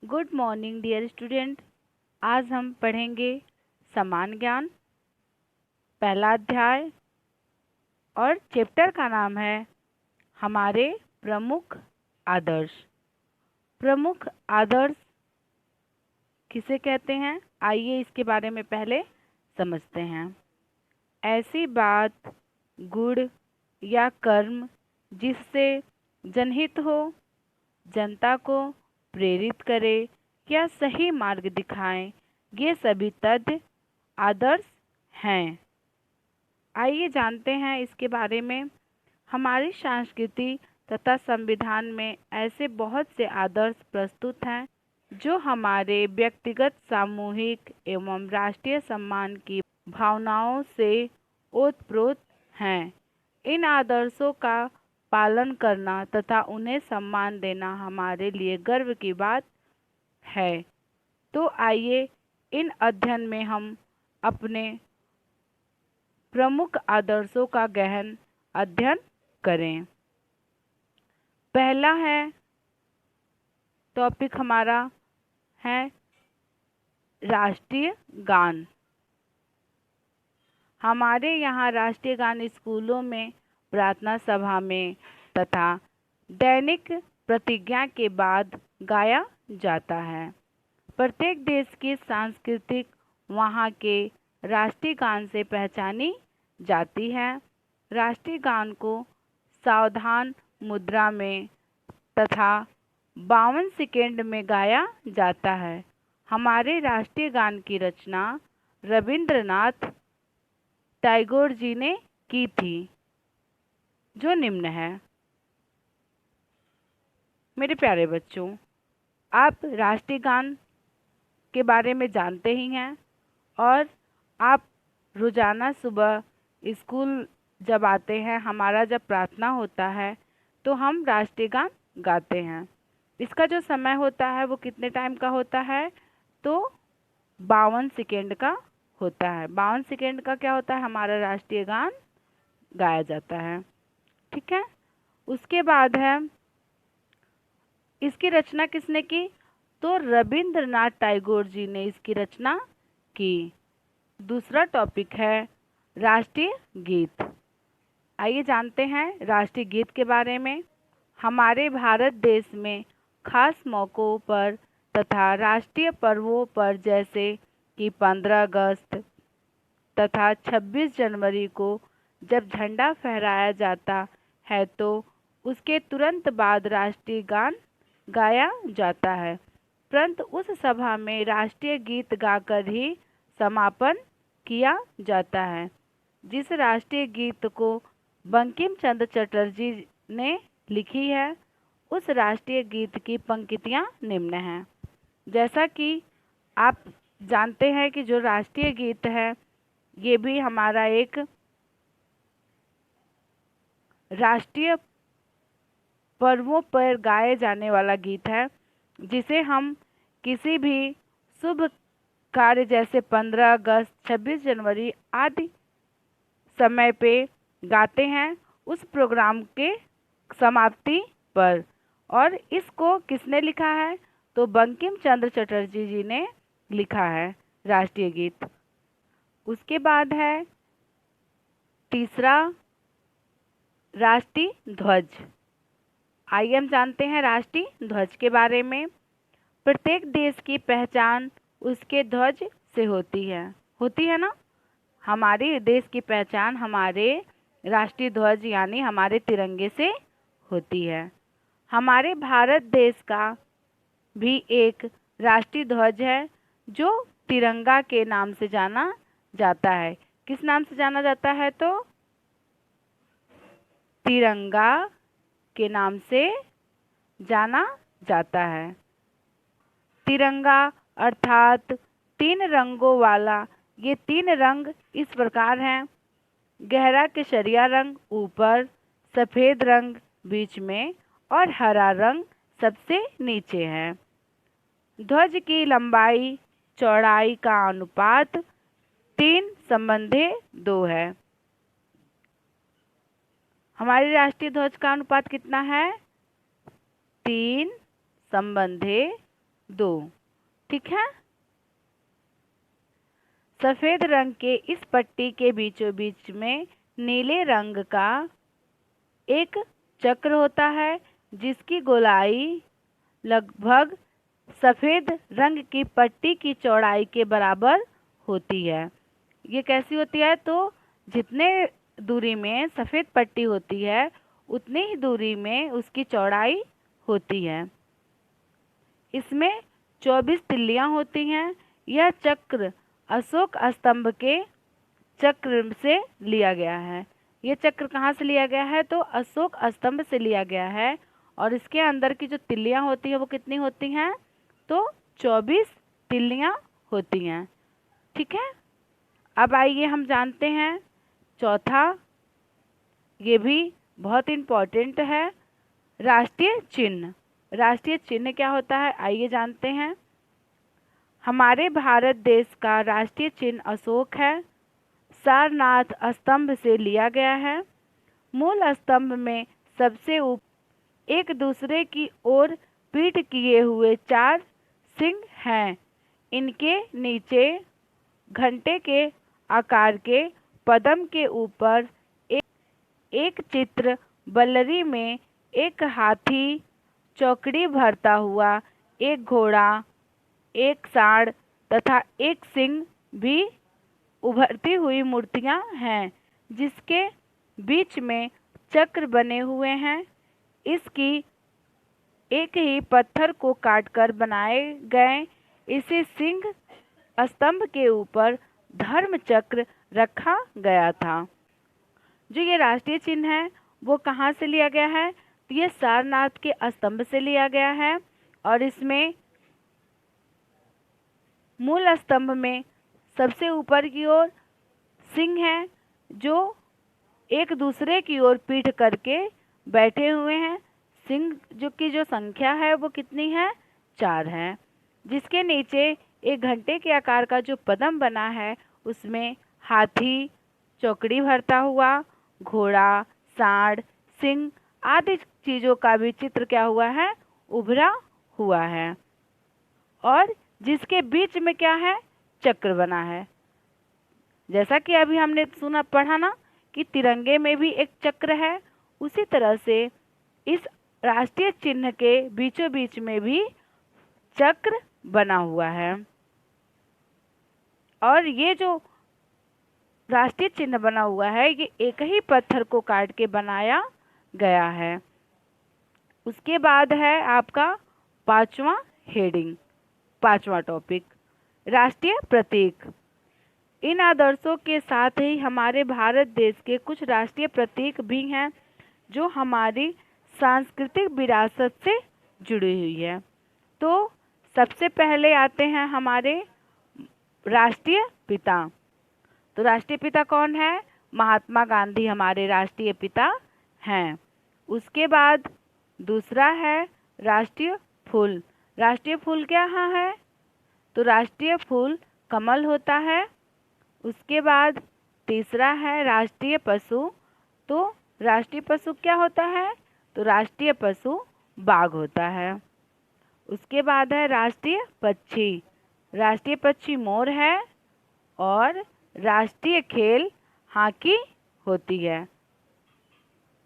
Good morning dear student. आज हम पढ़ेंगे समान ज्ञान, पहला अध्याय, और चैप्टर का नाम है हमारे प्रमुख आदर्श। प्रमुख आदर्श किसे कहते हैं, आइए इसके बारे में पहले समझते हैं। ऐसी बात, गुण या कर्म जिससे जनहित हो, जनता को प्रेरित करे या सही मार्ग दिखाएं, ये सभी तथ्य आदर्श हैं। आइए जानते हैं इसके बारे में। हमारी संस्कृति तथा संविधान में ऐसे बहुत से आदर्श प्रस्तुत हैं जो हमारे व्यक्तिगत, सामूहिक एवं राष्ट्रीय सम्मान की भावनाओं से ओतप्रोत हैं। इन आदर्शों का पालन करना तथा उन्हें सम्मान देना हमारे लिए गर्व की बात है। तो आइए इन अध्ययन में हम अपने प्रमुख आदर्शों का गहन अध्ययन करें। पहला है टॉपिक हमारा है राष्ट्रीय गान। हमारे यहाँ राष्ट्रीय गान स्कूलों में, प्रार्थना सभा में तथा दैनिक प्रतिज्ञा के बाद गाया जाता है। प्रत्येक देश की सांस्कृतिक वहाँ के राष्ट्रीय गान से पहचानी जाती है। राष्ट्रीय गान को सावधान मुद्रा में तथा 52 सेकंड में गाया जाता है। हमारे राष्ट्रीय गान की रचना रविंद्रनाथ टैगोर जी ने की थी, जो निम्न है। मेरे प्यारे बच्चों, आप राष्ट्रीय गान के बारे में जानते ही हैं और आप रोज़ाना सुबह स्कूल जब आते हैं, हमारा जब प्रार्थना होता है तो हम राष्ट्रीय गान गाते हैं। इसका जो समय होता है वो कितने टाइम का होता है, तो 52 सेकेंड का होता है। 52 सेकेंड का क्या होता है, हमारा राष्ट्रीय गान गाया जाता है। ठीक है। उसके बाद है, इसकी रचना किसने की, तो रविंद्रनाथ टैगोर जी ने इसकी रचना की। दूसरा टॉपिक है राष्ट्रीय गीत। आइए जानते हैं राष्ट्रीय गीत के बारे में। हमारे भारत देश में खास मौक़ों पर तथा राष्ट्रीय पर्वों पर, जैसे कि 15 अगस्त तथा 26 जनवरी को जब झंडा फहराया जाता है, तो उसके तुरंत बाद राष्ट्रीय गान गाया जाता है। परंतु उस सभा में राष्ट्रीय गीत गाकर ही समापन किया जाता है। जिस राष्ट्रीय गीत को बंकिम चंद्र चटर्जी ने लिखी है, उस राष्ट्रीय गीत की पंक्तियाँ निम्न हैं। जैसा कि आप जानते हैं कि जो राष्ट्रीय गीत है, ये भी हमारा एक राष्ट्रीय पर्वों पर गाए जाने वाला गीत है, जिसे हम किसी भी शुभ कार्य जैसे 15 अगस्त, 26 जनवरी आदि समय पे गाते हैं, उस प्रोग्राम के समाप्ति पर। और इसको किसने लिखा है, तो बंकिम चंद्र चटर्जी जी ने लिखा है राष्ट्रीय गीत। उसके बाद है तीसरा राष्ट्रीय ध्वज। आइए हम जानते हैं राष्ट्रीय ध्वज के बारे में। प्रत्येक देश की पहचान उसके ध्वज से होती है ना। हमारे देश की पहचान हमारे राष्ट्रीय ध्वज यानी हमारे तिरंगे से होती है। हमारे भारत देश का भी एक राष्ट्रीय ध्वज है, जो तिरंगा के नाम से जाना जाता है। किस नाम से जाना जाता है, तो तिरंगा के नाम से जाना जाता है। तिरंगा अर्थात 3 रंगों वाला। ये 3 रंग इस प्रकार हैं: गहरा केसरिया रंग ऊपर, सफ़ेद रंग बीच में और हरा रंग सबसे नीचे है। ध्वज की लंबाई चौड़ाई का अनुपात 3:2 है। हमारे राष्ट्रीय ध्वज का अनुपात कितना है, 3:2। 2। ठीक है। सफ़ेद रंग के इस पट्टी के बीचों बीच में नीले रंग का एक चक्र होता है जिसकी गोलाई लगभग सफ़ेद रंग की पट्टी की चौड़ाई के बराबर होती है। ये कैसी होती है? तो जितने दूरी में सफ़ेद पट्टी होती है उतनी ही दूरी में उसकी चौड़ाई होती है। इसमें 24 तिल्लियाँ होती हैं। यह चक्र अशोक स्तंभ के चक्र से लिया गया है। ये चक्र कहाँ से लिया गया है? तो अशोक स्तंभ से लिया गया है। और इसके अंदर की जो तिल्लियाँ होती हैं वो कितनी होती हैं? तो 24 तिल्लियाँ होती हैं। ठीक है। अब आइए हम जानते हैं चौथा, ये भी बहुत इम्पोर्टेंट है, राष्ट्रीय चिन्ह। राष्ट्रीय चिन्ह क्या होता है आइए जानते हैं। हमारे भारत देश का राष्ट्रीय चिन्ह अशोक है। सारनाथ स्तंभ से लिया गया है। मूल स्तंभ में सबसे ऊपर एक दूसरे की ओर पीठ किए हुए 4 सिंह हैं। इनके नीचे घंटे के आकार के पद्म के ऊपर एक चित्र बल्लरी में एक हाथी, चौकड़ी भरता हुआ एक घोड़ा, एक सांड तथा एक सिंह भी उभरती हुई मूर्तियां हैं जिसके बीच में चक्र बने हुए हैं। इसकी एक ही पत्थर को काटकर बनाए गए इसी सिंह स्तंभ के ऊपर धर्म चक्र रखा गया था। जो ये राष्ट्रीय चिन्ह है वो कहाँ से लिया गया है? तो ये सारनाथ के स्तंभ से लिया गया है। और इसमें मूल स्तंभ में सबसे ऊपर की ओर सिंह हैं जो एक दूसरे की ओर पीठ करके बैठे हुए हैं। सिंह जो संख्या है वो कितनी है? 4 है। जिसके नीचे एक घंटे के आकार का जो पद्म बना है उसमें हाथी, चौकड़ी भरता हुआ घोड़ा, सांड, सिंह आदि चीज़ों का भी चित्र क्या हुआ है? उभरा हुआ है। और जिसके बीच में क्या है? चक्र बना है। जैसा कि अभी हमने सुना पढ़ा ना कि तिरंगे में भी एक चक्र है, उसी तरह से इस राष्ट्रीय चिन्ह के बीचों बीच में भी चक्र बना हुआ है। और ये जो राष्ट्रीय चिन्ह बना हुआ है ये एक ही पत्थर को काट के बनाया गया है। उसके बाद है आपका पांचवा हेडिंग, पांचवा टॉपिक, राष्ट्रीय प्रतीक। इन आदर्शों के साथ ही हमारे भारत देश के कुछ राष्ट्रीय प्रतीक भी हैं जो हमारी सांस्कृतिक विरासत से जुड़ी हुई है। तो सबसे पहले आते हैं हमारे राष्ट्रीय पिता। तो राष्ट्रीय पिता कौन है? महात्मा गांधी हमारे राष्ट्रीय पिता हैं। उसके बाद दूसरा है राष्ट्रीय फूल। राष्ट्रीय फूल क्या है? तो राष्ट्रीय फूल कमल होता है। उसके बाद तीसरा है राष्ट्रीय पशु। तो राष्ट्रीय पशु क्या होता है? तो राष्ट्रीय पशु बाघ होता है। उसके बाद है राष्ट्रीय पक्षी। राष्ट्रीय पक्षी मोर है। और राष्ट्रीय खेल हॉकी होती है।